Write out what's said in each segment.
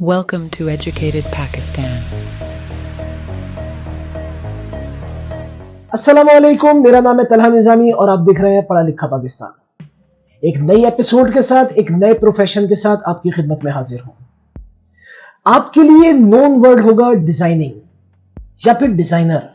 Welcome to Educated Pakistan. अस्सलामुअलैकुम, मेरा नाम है तलहा निजामी और आप देख रहे हैं पढ़ा लिखा पाकिस्तान। एक नई एपिसोड के साथ, एक नए प्रोफेशन के साथ आपकी खिदमत में हाजिर हूं। आपके लिए नोन वर्ड होगा डिजाइनिंग या फिर डिजाइनर।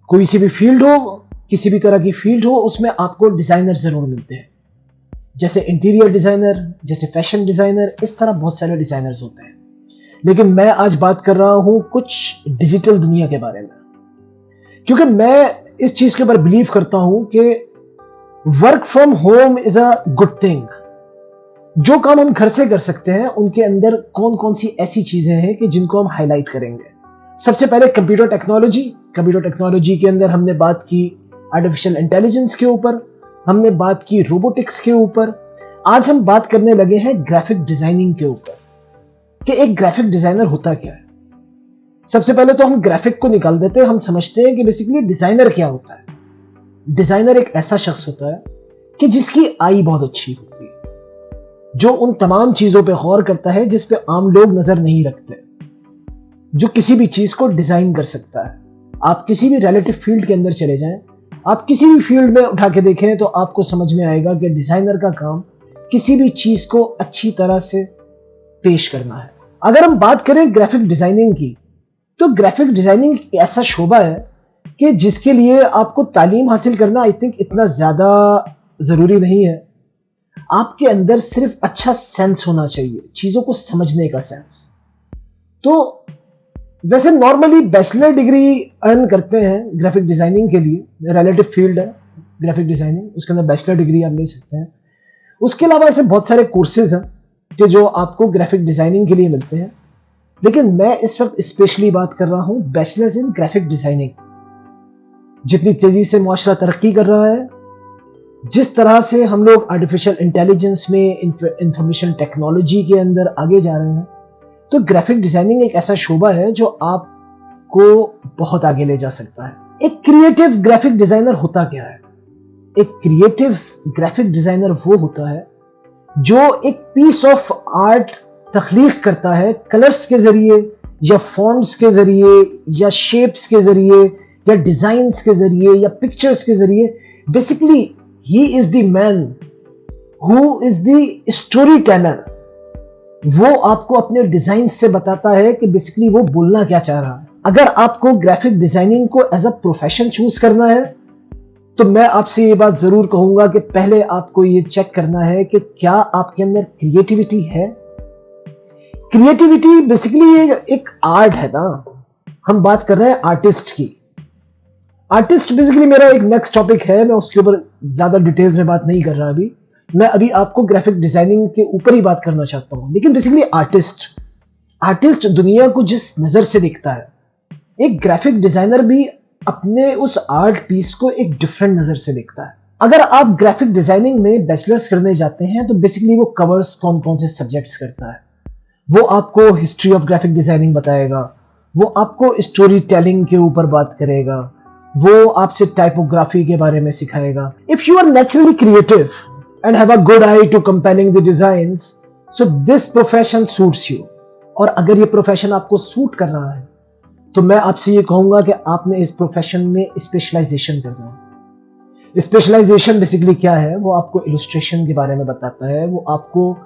कोई सी भी फील्ड हो, किसी भी तरह की फील्ड हो, उसमें आपको डिजाइनर जरूर मिलते हैं। जैसे इंटीरियर डिजाइनर, जैसे फैशन डिजाइनर, इस तरह बहुत सारे डिजाइनर्स होते हैं। लेकिन मैं आज बात कर रहा हूं कुछ डिजिटल दुनिया के बारे में, क्योंकि मैं इस चीज के ऊपर बिलीव करता हूं कि work from home is a good thing. जो काम हम घर से कर सकते हैं, उनके अंदर कौन कौन सी ऐसी चीजें हैं कि जिनको हम हाईलाइट करेंगे। सबसे पहले कंप्यूटर टेक्नोलॉजी के अंदर हमने बात की आर्टिफिशियल इंटेलिजेंस के ऊपर, हमने बात की रोबोटिक्स के ऊपर। आज हम बात करने लगे हैं ग्राफिक डिजाइनिंग के ऊपर कि एक ग्राफिक डिजाइनर होता क्या है। सबसे पहले तो हम ग्राफिक को निकाल देते हैं। हम समझते हैं कि बेसिकली डिजाइनर क्या होता है। डिजाइनर एक ऐसा शख्स होता है कि जिसकी आई बहुत अच्छी होती है, जो उन तमाम चीजों पे गौर करता है जिस पे आम लोग नजर नहीं रखते, जो किसी भी चीज को डिजाइन कर सकता है। आप किसी भी रिलेटिव फील्ड के अंदर चले जाएं, आप किसी भी फील्ड में उठा के देखें तो आपको समझ में आएगा कि डिजाइनर का काम किसी भी चीज को अच्छी तरह से पेश करना है। अगर हम बात करें ग्राफिक डिजाइनिंग की, तो ग्राफिक डिजाइनिंग एक ऐसा शोबा है कि जिसके लिए आपको तालीम हासिल करना आई थिंक इतना ज्यादा जरूरी नहीं है। आपके अंदर सिर्फ अच्छा सेंस होना चाहिए, चीजों को समझने का सेंस। तो वैसे नॉर्मली बैचलर डिग्री अर्न करते हैं ग्राफिक डिजाइनिंग के लिए। रिलेटिव फील्ड है ग्राफिक डिजाइनिंग, उसके अंदर बैचलर डिग्री आप ले सकते हैं। उसके अलावा ऐसे बहुत सारे कोर्सेज हैं कि जो आपको ग्राफिक डिजाइनिंग के लिए मिलते हैं। लेकिन मैं इस वक्त स्पेशली बात कर रहा हूं बैचलर्स इन ग्राफिक डिजाइनिंग। जितनी तेजी से मुआशरा तरक्की कर रहा है, जिस तरह से हम लोग आर्टिफिशियल इंटेलिजेंस में, इंफॉर्मेशन टेक्नोलॉजी के अंदर आगे जा रहे हैं, तो ग्राफिक डिजाइनिंग एक ऐसा शोबा है जो आपको बहुत आगे ले जा सकता है। एक क्रिएटिव ग्राफिक डिजाइनर होता क्या है? एक क्रिएटिव ग्राफिक डिजाइनर वो होता है जो एक पीस ऑफ आर्ट तख्लीक करता है कलर्स के जरिए, या फॉन्ट्स के जरिए, या शेप्स के जरिए, या डिजाइन्स के जरिए, या पिक्चर्स के जरिए। Basically he is the man who is the story teller. वो आपको अपने डिजाइन से बताता है कि बेसिकली वो बोलना क्या चाह रहा है। अगर आपको ग्राफिक डिजाइनिंग को एज अ प्रोफेशन चूज करना है, तो मैं आपसे ये बात जरूर कहूंगा कि पहले आपको ये चेक करना है कि क्या आपके अंदर क्रिएटिविटी है। क्रिएटिविटी बेसिकली एक आर्ट है ना। हम बात कर रहे हैं आर्टिस्ट की। आर्टिस्ट बेसिकली मेरा एक नेक्स्ट टॉपिक है, मैं उसके ऊपर ज्यादा डिटेल्स में बात नहीं कर रहा अभी। मैं अभी आपको ग्राफिक डिजाइनिंग के ऊपर ही बात करना चाहता हूं। लेकिन बेसिकली आर्टिस्ट दुनिया को जिस नजर से देखता है, एक ग्राफिक डिजाइनर भी अपने उस आर्ट पीस को एक डिफरेंट नजर से देखता है। अगर आप ग्राफिक डिजाइनिंग में बैचलर्स करने जाते हैं, तो बेसिकली वो कवर्स कौन कौन से सब्जेक्ट्स करता है, वो आपको हिस्ट्री ऑफ ग्राफिक डिजाइनिंग बताएगा, वो आपको स्टोरी टेलिंग के ऊपर बात करेगा, वो आपसे टाइपोग्राफी के बारे में सिखाएगा। If you are naturally creative and have a good eye to compelling the designs, so this profession suits you। और अगर ये प्रोफेशन आपको सूट कर रहा है, तो मैं आपसे ये कहूंगा कि आपने इस प्रोफेशन में स्पेशलाइजेशन करना है। स्पेशलाइजेशन बेसिकली क्या है? वो आपको इलस्ट्रेशन के बारे में बताता है, वो आपको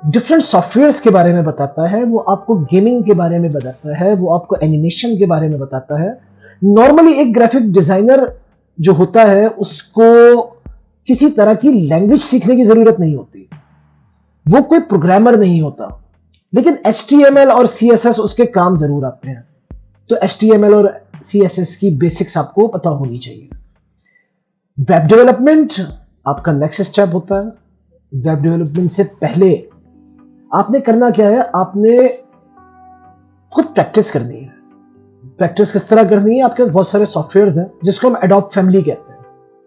डिफरेंट सॉफ्टवेयर्स के बारे में बताता है, वो आपको गेमिंग के बारे में बताता है, वो आपको एनिमेशन के बारे में बताता है। नॉर्मली एक ग्राफिक डिजाइनर जो होता है, उसको किसी तरह की लैंग्वेज सीखने की जरूरत नहीं होती, वो कोई प्रोग्रामर नहीं होता। लेकिन HTML और CSS उसके काम जरूर आते हैं। तो HTML और CSS की बेसिक्स आपको पता होनी चाहिए। वेब डेवलपमेंट आपका नेक्स्ट स्टेप होता है। वेब डेवलपमेंट से पहले आपने करना क्या है? आपने खुद प्रैक्टिस करनी है। प्रैक्टिस किस तरह करनी है? आपके पास बहुत सारे सॉफ्टवेयर्स हैं जिसको हम एडोब फैमिली कहते हैं।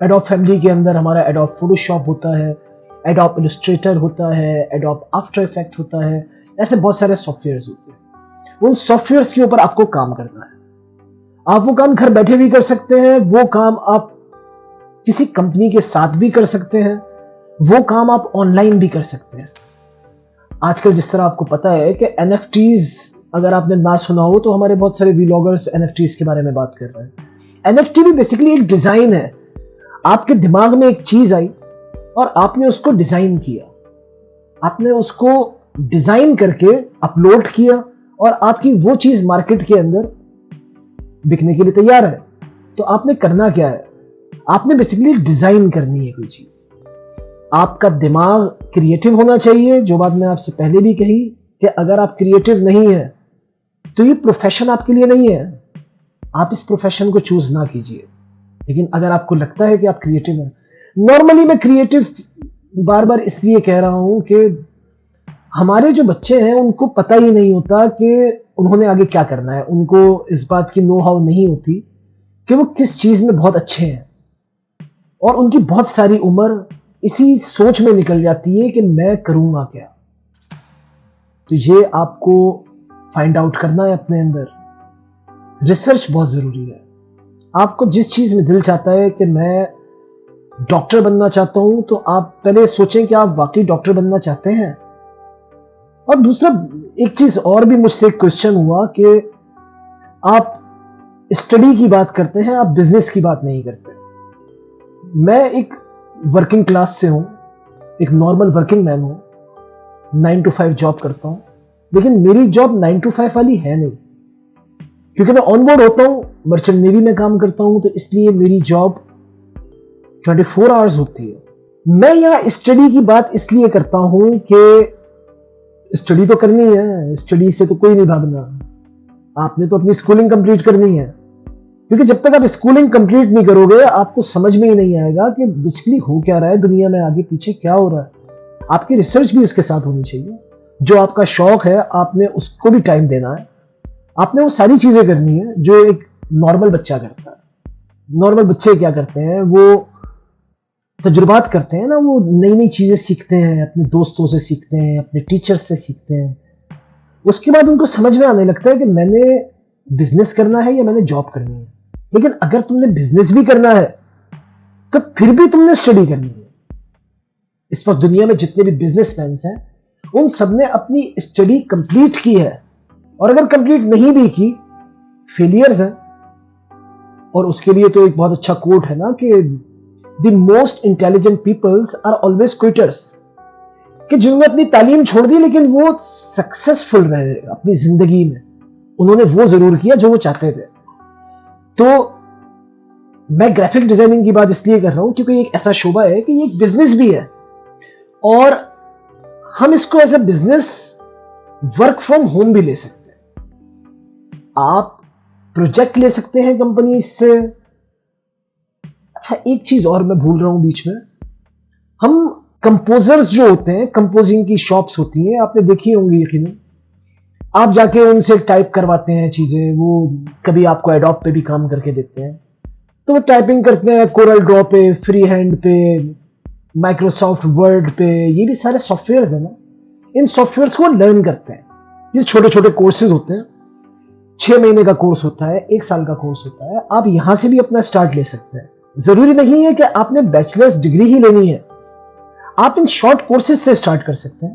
एडोब फैमिली के अंदर हमारा एडोब फोटोशॉप होता है, एडोब इलस्ट्रेटर होता है, एडोब आफ्टर इफेक्ट होता है। ऐसे बहुत सारे सॉफ्टवेयर्स होते हैं। उन सॉफ्टवेयर्स के ऊपर आपको काम करना है। आप वो काम घर बैठे भी कर सकते हैं, वो काम आप किसी कंपनी के साथ भी कर सकते हैं, वो काम आप ऑनलाइन भी कर सकते हैं। आजकल जिस तरह आपको पता है कि NFTs, अगर आपने ना सुना हो तो हमारे बहुत सारे व्लॉगर्स NFTs के बारे में बात कर रहे हैं। NFT भी बेसिकली एक डिजाइन है। आपके दिमाग में एक चीज आई और आपने उसको डिजाइन किया, आपने उसको डिजाइन करके अपलोड किया और आपकी वो चीज मार्केट के अंदर बिकने के लिए तैयार है। तो आपने करना क्या है, आपने बेसिकली डिजाइन करनी है कोई चीज। आपका दिमाग क्रिएटिव होना चाहिए, जो बात मैं आपसे पहले भी कही कि अगर आप क्रिएटिव नहीं है तो ये प्रोफेशन आपके लिए नहीं है, आप इस प्रोफेशन को चूज ना कीजिए। लेकिन अगर आपको लगता है कि आप क्रिएटिव हैं, नॉर्मली मैं क्रिएटिव बार बार इसलिए कह रहा हूं कि हमारे जो बच्चे हैं उनको पता ही नहीं होता कि उन्होंने आगे क्या करना है। उनको इस बात की नो हाउ नहीं होती कि वो किस चीज में बहुत अच्छे हैं, और उनकी बहुत सारी उम्र इसी सोच में निकल जाती है कि मैं करूंगा क्या। तो ये आपको फाइंड आउट करना है अपने अंदर। रिसर्च बहुत जरूरी है। आपको जिस चीज में दिल चाहता है कि मैं डॉक्टर बनना चाहता हूं, तो आप पहले सोचें कि आप वाकई डॉक्टर बनना चाहते हैं। और दूसरा एक चीज और भी मुझसे क्वेश्चन हुआ कि आप स्टडी की बात करते हैं, आप बिजनेस की बात नहीं करते। मैं एक वर्किंग क्लास से हूं, एक नॉर्मल वर्किंग मैन हूं, 9 to 5 जॉब करता हूं। लेकिन मेरी जॉब 9 to 5 वाली है नहीं, क्योंकि मैं ऑन बोर्ड होता हूं, मर्चेंट नेवी में काम करता हूं, तो इसलिए मेरी जॉब 24 आवर्स होती है। मैं यहां स्टडी की बात इसलिए करता हूं कि स्टडी तो करनी है, स्टडी से तो कोई नहीं भागना। आपने तो अपनी स्कूलिंग कंप्लीट करनी है, क्योंकि जब तक आप स्कूलिंग कंप्लीट नहीं करोगे आपको समझ में ही नहीं आएगा कि बेसिकली हो क्या रहा है दुनिया में, आगे पीछे क्या हो रहा है। आपकी रिसर्च भी उसके साथ होनी चाहिए। जो आपका शौक है आपने उसको भी टाइम देना है, आपने वो सारी चीजें करनी है जो एक नॉर्मल बच्चा करता है। नॉर्मल बच्चे क्या करते हैं, वो तजुर्बात करते हैं ना, वो नई नई चीजें सीखते हैं, अपने दोस्तों से सीखते हैं, अपने टीचर्स से सीखते हैं। उसके बाद उनको समझ में आने लगता है कि मैंने बिजनेस करना है या मैंने जॉब करनी है। लेकिन अगर तुमने बिजनेस भी करना है तो फिर भी तुमने स्टडी करनी है। इस वक्त दुनिया में जितने भी बिजनेसमैन हैं उन सबने अपनी स्टडी कंप्लीट की है, और अगर कंप्लीट नहीं भी की, फेलियर्स हैं। और उसके लिए तो एक बहुत अच्छा कोट है ना कि the most intelligent peoples are always quitters, कि जिन्होंने अपनी तालीम छोड़ दी लेकिन वो सक्सेसफुल रहे अपनी जिंदगी में, उन्होंने वो जरूर किया जो वो चाहते थे। तो मैं ग्राफिक डिजाइनिंग की बात इसलिए कर रहा हूं क्योंकि एक ऐसा शोबा है कि ये एक बिजनेस भी है, और हम इसको as a business work from home भी ले सकते हैं। आप प्रोजेक्ट ले सकते हैं कंपनी से। अच्छा, एक चीज और मैं भूल रहा हूं बीच में, हम कंपोजर्स जो होते हैं, कंपोजिंग की शॉप्स होती हैं, आपने देखी होंगी यकीनन। आप जाके उनसे टाइप करवाते हैं चीजें, वो कभी आपको एडोब पे भी काम करके देते हैं, तो वो टाइपिंग करते हैं कोरल ड्रॉ पे, फ्री हैंड पे, माइक्रोसॉफ्ट वर्ड पे। ये भी सारे सॉफ्टवेयर्स है ना, इन सॉफ्टवेयर्स को लर्न करते हैं। ये छोटे छोटे कोर्सेज होते हैं, 6 महीने का कोर्स होता है, 1 साल का कोर्स होता है। आप यहां से भी अपना स्टार्ट ले सकते हैं। जरूरी नहीं है कि आपने बैचलर्स डिग्री ही लेनी है, आप इन शॉर्ट कोर्सेज से स्टार्ट कर सकते हैं।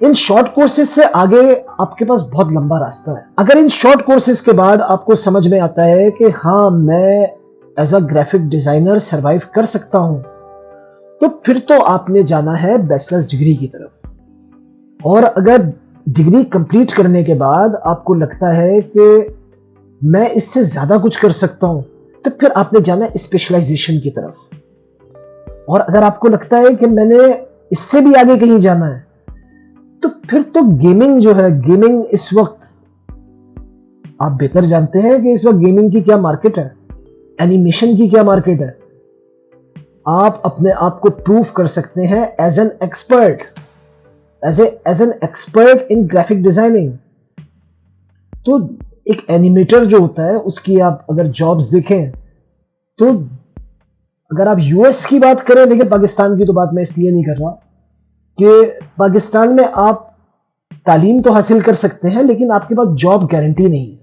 इन शॉर्ट कोर्सेज से आगे आपके पास बहुत लंबा रास्ता है। अगर इन शॉर्ट कोर्सेज के बाद आपको समझ में आता है कि हाँ, मैं as a graphic designer survive कर सकता हूं, तो फिर तो आपने जाना है बैचलर्स डिग्री की तरफ। और अगर डिग्री कंप्लीट करने के बाद आपको लगता है कि मैं इससे ज्यादा कुछ कर सकता हूं, तो फिर आपने जाना है स्पेशलाइजेशन की तरफ। और अगर आपको लगता है कि मैंने इससे भी आगे कहीं जाना है, तो फिर तो गेमिंग जो है, गेमिंग इस वक्त आप बेहतर जानते हैं कि इस वक्त गेमिंग की क्या मार्केट है, एनिमेशन की क्या मार्केट है। आप अपने आप को प्रूव कर सकते हैं as an expert, as an expert in graphic designing. तो एक एनिमेटर जो होता है उसकी आप अगर जॉब्स देखें, तो अगर आप यूएस की बात करें, देखिए पाकिस्तान की तो बात मैं इसलिए नहीं कर रहा कि पाकिस्तान में आप तालीम तो हासिल कर सकते हैं लेकिन आपके पास जॉब गारंटी नहीं है।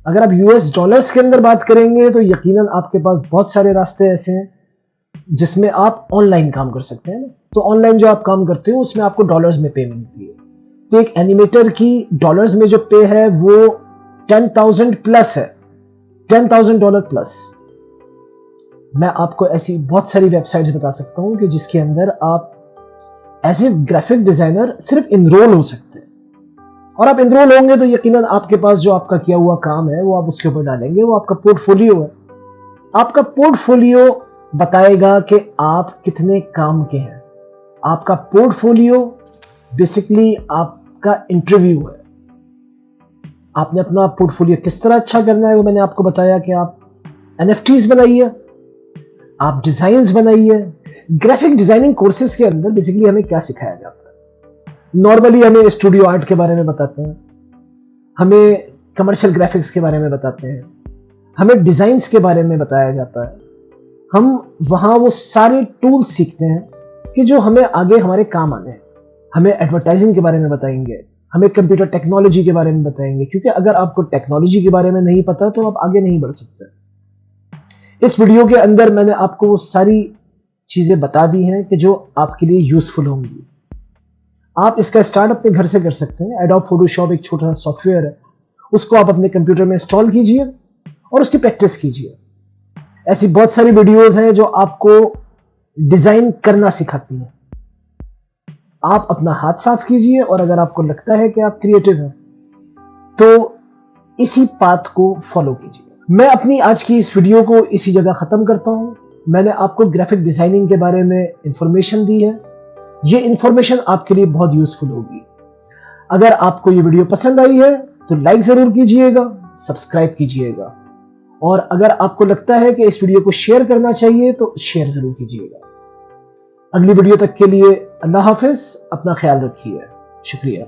अगर आप यूएस डॉलर्स के अंदर बात करेंगे तो यकीनन आपके पास बहुत सारे रास्ते ऐसे हैं जिसमें आप ऑनलाइन काम कर सकते हैं ना। तो ऑनलाइन जो आप काम करते हो उसमें आपको डॉलर्स में पे मिलती है। तो एक एनिमेटर की डॉलर्स में जो पे है वो 10,000 प्लस है, $10,000 प्लस। मैं आपको ऐसी बहुत सारी वेबसाइट्स बता सकता हूं कि जिसके अंदर आप एज ए ग्राफिक डिजाइनर सिर्फ इनरोल हो सकते हैं, और आप इनरोल होंगे तो यकीनन आपके पास जो आपका किया हुआ काम है वो आप उसके ऊपर डालेंगे, वो आपका पोर्टफोलियो है। आपका पोर्टफोलियो बताएगा कि आप कितने काम के हैं। आपका पोर्टफोलियो बेसिकली आपका इंटरव्यू है। आपने अपना पोर्टफोलियो किस तरह अच्छा करना है वो मैंने आपको बताया कि आप NFTs बनाइए, आप डिजाइन्स बनाइए। ग्राफिक डिजाइनिंग कोर्सेज के अंदर बेसिकली हमें क्या सिखाया जाता है? नॉर्मली हमें स्टूडियो आर्ट के बारे में बताते हैं, हमें कमर्शियल ग्राफिक्स के बारे में बताते हैं, हमें डिजाइन्स के बारे में बताया जाता है। हम वहां वो सारे टूल्स सीखते हैं कि जो हमें आगे हमारे काम आने हैं। हमें एडवर्टाइजिंग के बारे में बताएंगे, हमें कंप्यूटर टेक्नोलॉजी के बारे में बताएंगे, क्योंकि अगर आपको टेक्नोलॉजी के बारे में नहीं पता तो आप आगे नहीं बढ़ सकते। इस वीडियो के अंदर मैंने आपको वो सारी चीजें बता दी हैं कि जो आपके लिए यूजफुल होंगी। आप इसका स्टार्ट अपने घर से कर सकते हैं। एडोब फोटोशॉप एक छोटा सा सॉफ्टवेयर है, उसको आप अपने कंप्यूटर में इंस्टॉल कीजिए और उसकी प्रैक्टिस कीजिए। ऐसी बहुत सारी वीडियोस हैं जो आपको डिजाइन करना सिखाती हैं। आप अपना हाथ साफ कीजिए, और अगर आपको लगता है कि आप क्रिएटिव हैं तो इसी पाथ को फॉलो कीजिए। मैं अपनी आज की इस वीडियो को इसी जगह खत्म करता हूं। मैंने आपको ग्राफिक डिजाइनिंग के बारे में इंफॉर्मेशन दी है। ये इंफॉर्मेशन आपके लिए बहुत यूजफुल होगी। अगर आपको ये वीडियो पसंद आई है तो लाइक जरूर कीजिएगा, सब्सक्राइब कीजिएगा, और अगर आपको लगता है कि इस वीडियो को शेयर करना चाहिए तो शेयर जरूर कीजिएगा। अगली वीडियो तक के लिए अल्लाह हाफिज, अपना ख्याल रखिए। शुक्रिया।